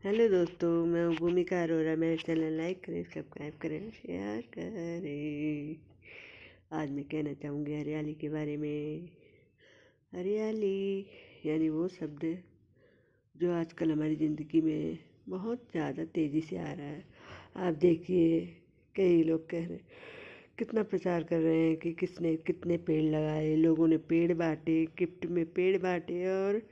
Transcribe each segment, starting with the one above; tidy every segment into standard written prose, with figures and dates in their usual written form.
Hello दोस्तों, मैं हूँ भूमिका अरोरा। मेरे चैनल लाइक करें, सब्सक्राइब करें, शेयर करें। आज मैं कहना चाहूँगी हरियाली के बारे में। हरियाली यानी वो शब्द जो आजकल हमारी ज़िंदगी में बहुत ज़्यादा तेज़ी से आ रहा है। आप देखिए, कई लोग कह रहे कितना प्रचार कर रहे हैं कि किसने कितने पेड़ लगाए, लोगों ने पेड़ बांटे, गिफ्ट में पेड़ बांटे और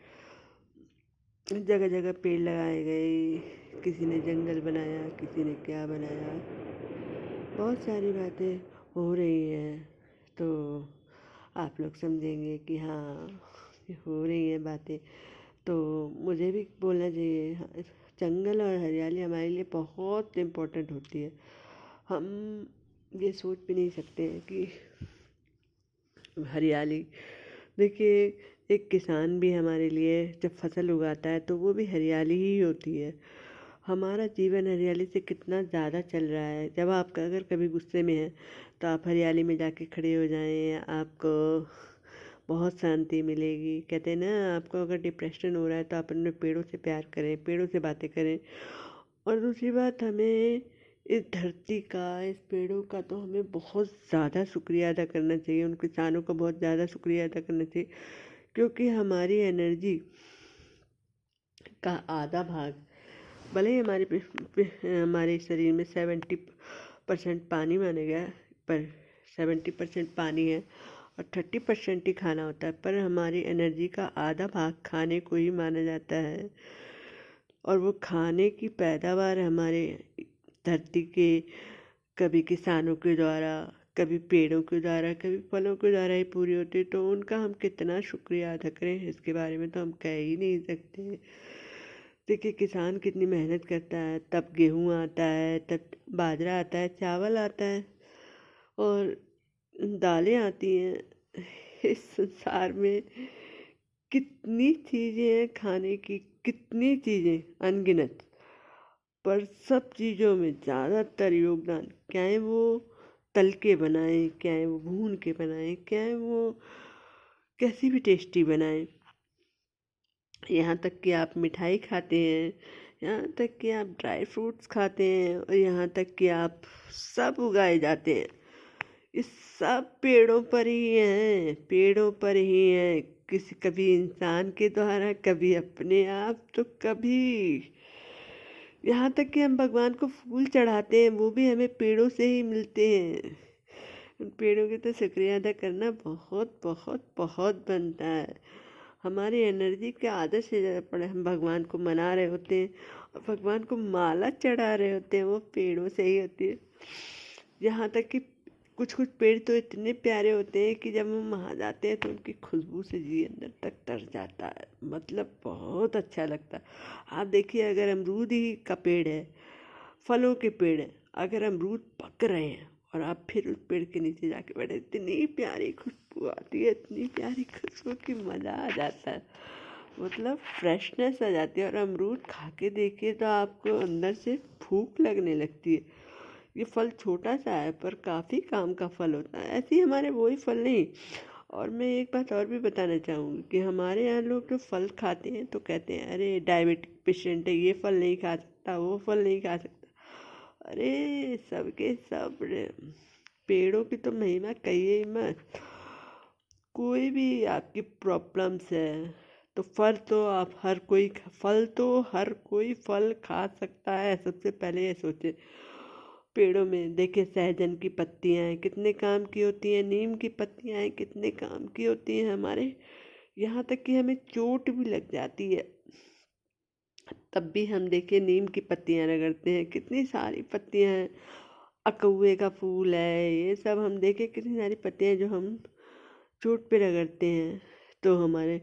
जगह जगह पेड़ लगाए गए। किसी ने जंगल बनाया, किसी ने क्या बनाया, बहुत सारी बातें हो रही हैं। तो आप लोग समझेंगे कि हाँ, ये हो रही हैं बातें, तो मुझे भी बोलना चाहिए। हाँ, जंगल और हरियाली हमारे लिए बहुत इम्पोर्टेंट होती है। हम ये सोच भी नहीं सकते हैं कि हरियाली, देखिए, एक किसान भी हमारे लिए जब फसल उगाता है तो वो भी हरियाली ही होती है। हमारा जीवन हरियाली से कितना ज़्यादा चल रहा है। जब आप अगर कभी गुस्से में हैं तो आप हरियाली में जाके खड़े हो जाएं, आपको बहुत शांति मिलेगी। कहते हैं ना, आपको अगर डिप्रेशन हो रहा है तो आप अपने पेड़ों से प्यार करें, पेड़ों से बातें करें। और दूसरी बात, हमें इस धरती का, इस पेड़ों का तो हमें बहुत ज़्यादा शुक्रिया अदा करना चाहिए। उन किसानों का बहुत ज़्यादा शुक्रिया अदा करना चाहिए, क्योंकि हमारी एनर्जी का आधा भाग, भले ही हमारे शरीर में 70% पानी माना गया है, पर 70% पानी है और 30% ही खाना होता है। पर हमारी एनर्जी का आधा भाग खाने को ही माना जाता है। और वो खाने की पैदावार हमारे धरती के, कभी किसानों के द्वारा, कभी पेड़ों के द्वारा, कभी फलों के द्वारा ही पूरी होती है। तो उनका हम कितना शुक्रिया अदा करें, इसके बारे में तो हम कह ही नहीं सकते। देखिए, किसान कितनी मेहनत करता है, तब गेहूँ आता है, तब बाजरा आता है, चावल आता है और दालें आती हैं। इस संसार में कितनी चीज़ें हैं खाने की, कितनी चीज़ें अनगिनत। पर सब चीज़ों में ज़्यादातर योगदान, क्या है वो तल के बनाएं, क्या है वो भून के बनाएं, क्या है वो कैसी भी टेस्टी बनाएं, यहाँ तक कि आप मिठाई खाते हैं, यहाँ तक कि आप ड्राई फ्रूट्स खाते हैं, और यहाँ तक कि आप सब उगाए जाते हैं, इस सब पेड़ों पर ही हैं, पेड़ों पर ही हैं। किसी कभी इंसान के द्वारा, कभी अपने आप, तो कभी यहाँ तक कि हम भगवान को फूल चढ़ाते हैं, वो भी हमें पेड़ों से ही मिलते हैं। उन पेड़ों की तो शुक्रिया अदा करना बहुत बहुत बहुत बनता है। हमारी एनर्जी के आधे से ज़्यादा पड़े हम भगवान को मना रहे होते हैं और भगवान को माला चढ़ा रहे होते हैं, वो पेड़ों से ही होती है। यहाँ तक कि कुछ कुछ पेड़ तो इतने प्यारे होते हैं कि जब हम वहाँ जाते हैं तो उनकी खुशबू से जी अंदर तक तर जाता है, मतलब बहुत अच्छा लगता है। आप देखिए, अगर अमरूद ही का पेड़ है, फलों के पेड़ हैं, अगर अमरूद पक रहे हैं और आप फिर उस पेड़ के नीचे जाके बैठे, इतनी प्यारी खुशबू आती है, इतनी प्यारी खुशबू कि मज़ा आ जाता है, मतलब फ्रेशनेस आ जाती है। और अमरूद खा के देखिए तो आपको अंदर से भूख लगने लगती है। ये फल छोटा सा है पर काफ़ी काम का फल होता है। ऐसे ही हमारे वही फल नहीं। और मैं एक बात और भी बताना चाहूँगी कि हमारे यहाँ लोग जो फल खाते हैं तो कहते हैं, अरे डायबिटिक पेशेंट है, ये फल नहीं खा सकता, वो फल नहीं खा सकता। अरे सबके सब पेड़ों की तो महिमा कहिए ही मत। कोई भी आपकी प्रॉब्लम्स है तो फल तो हर कोई फल खा सकता है। सबसे पहले ये सोचे, पेड़ों में देखिए, सहजन की पत्तियाँ हैं, कितने काम की होती हैं, नीम की पत्तियाँ हैं, कितने काम की होती हैं हमारे। यहाँ तक कि हमें चोट भी लग जाती है तब भी हम देखिए नीम की पत्तियाँ रगड़ते हैं, कितनी सारी पत्तियाँ हैं। अकउए का फूल है, ये सब हम देखें कितनी सारी पत्तियाँ जो हम चोट पे रगड़ते हैं तो हमारे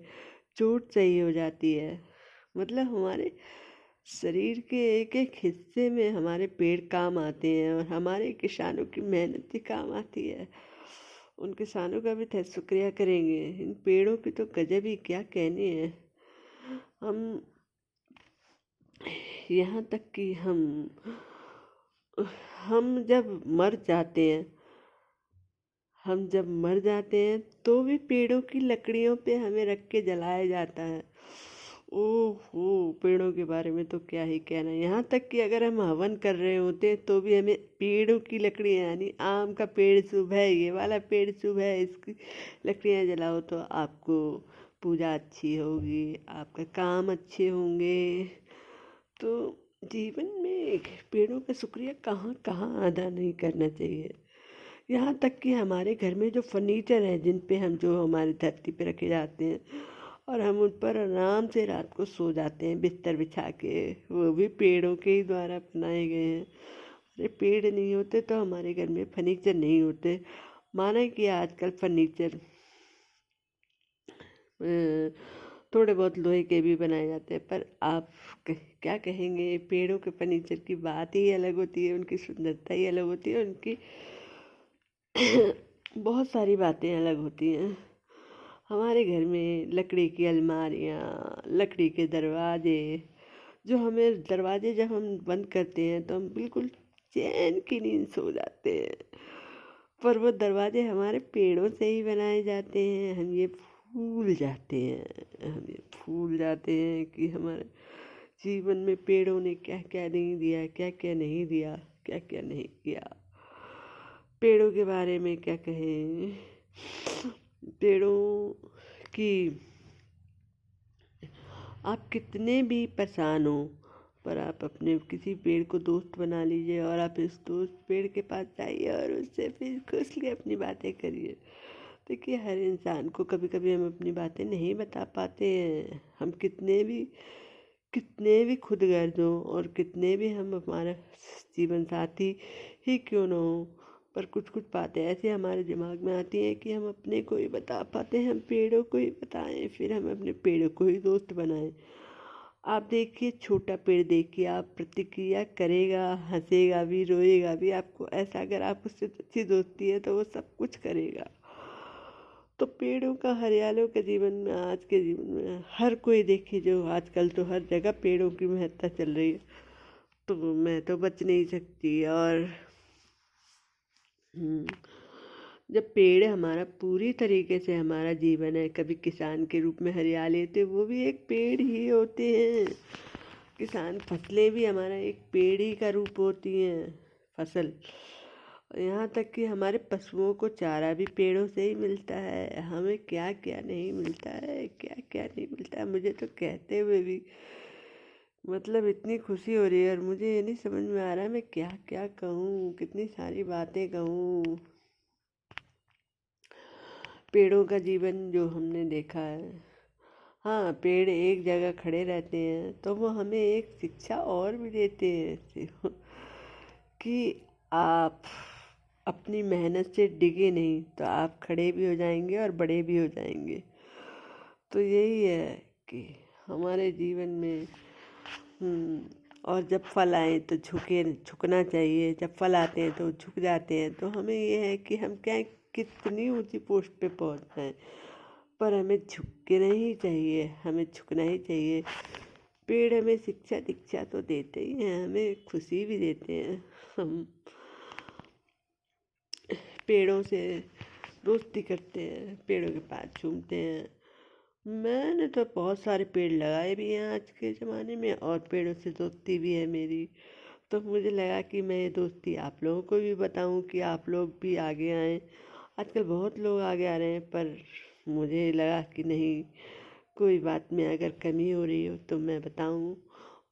चोट सही हो जाती है। मतलब हमारे शरीर के एक एक हिस्से में हमारे पेड़ काम आते हैं और हमारे किसानों की मेहनत भी काम आती है। उन किसानों का भी शुक्रिया करेंगे। इन पेड़ों की तो गजब ही क्या कहने हैं। हम यहाँ तक कि हम जब मर जाते हैं तो भी पेड़ों की लकड़ियों पे हमें रख के जलाया जाता है। ओहो, पेड़ों के बारे में तो क्या ही कहना। यहाँ तक कि अगर हम हवन कर रहे होते हैं तो भी हमें पेड़ों की लकड़ियाँ, यानी आम का पेड़ शुभ है, ये वाला पेड़ शुभ है, इसकी लकड़ियाँ जलाओ तो आपको पूजा अच्छी होगी, आपका काम अच्छे होंगे। तो जीवन में पेड़ों का शुक्रिया कहाँ कहाँ अदा नहीं करना चाहिए। यहाँ तक कि हमारे घर में जो फर्नीचर है, जिन पे हम जो हमारी धरती पे रखे जाते हैं और हम उन पर आराम से रात को सो जाते हैं बिस्तर बिछा के, वो भी पेड़ों के ही द्वारा बनाए गए हैं। अरे पेड़ नहीं होते तो हमारे घर में फर्नीचर नहीं होते। माना कि आजकल फर्नीचर थोड़े बहुत लोहे के भी बनाए जाते हैं, पर आप क्या कहेंगे, पेड़ों के फर्नीचर की बात ही अलग होती है, उनकी सुंदरता ही अलग होती है, उनकी बहुत सारी बातें अलग होती हैं। हमारे घर में लकड़ी की अलमारियाँ, लकड़ी के दरवाजे, जो हमें दरवाजे जब हम बंद करते हैं तो हम बिल्कुल चैन की नींद सो जाते हैं। पर वो दरवाजे हमारे पेड़ों से ही बनाए जाते हैं। हम ये भूल जाते हैं कि हमारे जीवन में पेड़ों ने क्या क्या नहीं दिया, क्या क्या नहीं दिया, क्या क्या नहीं किया। पेड़ों के बारे में क्या कहें। पेड़ों की आप कितने भी परेशान हो, पर आप अपने किसी पेड़ को दोस्त बना लीजिए और आप इस दोस्त पेड़ के पास जाइए और उससे फिर खुश लिए अपनी बातें करिए। देखिए, हर इंसान को कभी कभी हम अपनी बातें नहीं बता पाते हैं। हम कितने भी खुदगर्ज हों और कितने भी हम हमारा जीवन साथी ही क्यों ना हो, पर कुछ कुछ बातें ऐसे हमारे दिमाग में आती हैं कि हम अपने को ही बता पाते हैं, हम पेड़ों को ही बताएं, फिर हम अपने पेड़ों को ही दोस्त बनाएं। आप देखिए, छोटा पेड़ देखिए, आप प्रतिक्रिया करेगा, हंसेगा भी, रोएगा भी। आपको ऐसा, अगर आप उससे अच्छी दोस्ती है तो वो सब कुछ करेगा। तो पेड़ों का, हरियालियों के जीवन में, आज के जीवन में हर कोई देखिए, जो आजकल तो हर जगह पेड़ों की महत्ता चल रही है, तो मैं तो बच नहीं सकती। और हम्म, जब पेड़ हमारा पूरी तरीके से हमारा जीवन है, कभी किसान के रूप में हरियाली, तो वो भी एक पेड़ ही होते हैं। किसान फसलें भी हमारा एक पेड़ ही का रूप होती हैं, फसल। यहाँ तक कि हमारे पशुओं को चारा भी पेड़ों से ही मिलता है। हमें क्या क्या नहीं मिलता है, क्या क्या नहीं मिलता है। मुझे तो कहते हुए भी मतलब इतनी खुशी हो रही है, और मुझे ये नहीं समझ में आ रहा है मैं क्या क्या कहूँ, कितनी सारी बातें कहूँ। पेड़ों का जीवन जो हमने देखा है, हाँ, पेड़ एक जगह खड़े रहते हैं तो वो हमें एक शिक्षा और भी देते हैं कि आप अपनी मेहनत से डिगे नहीं तो आप खड़े भी हो जाएंगे और बड़े भी हो जाएंगे। तो यही है कि हमारे जीवन में और जब फल आए तो झुकना चाहिए। जब फल आते हैं तो झुक जाते हैं। तो हमें ये है कि हम क्या, कितनी ऊंची पोस्ट पे पहुंच जाएं, पर हमें झुक के नहीं चाहिए, हमें झुकना ही चाहिए। पेड़ हमें शिक्षा दीक्षा तो देते ही हैं, हमें खुशी भी देते हैं। हम पेड़ों से दोस्ती करते हैं, पेड़ों के पास झूमते हैं। मैंने तो बहुत सारे पेड़ लगाए भी हैं आज के ज़माने में, और पेड़ों से दोस्ती भी है मेरी। तो मुझे लगा कि मैं ये दोस्ती आप लोगों को भी बताऊं कि आप लोग भी आगे आएँ। आजकल बहुत लोग आगे आ रहे हैं, पर मुझे लगा कि नहीं, कोई बात में अगर कमी हो रही हो तो मैं बताऊं।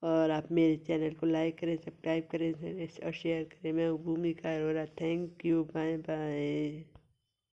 और आप मेरे चैनल को लाइक करें, सब्सक्राइब करें और शेयर करें। मैं Bhumika Arora, thank you, bye bye.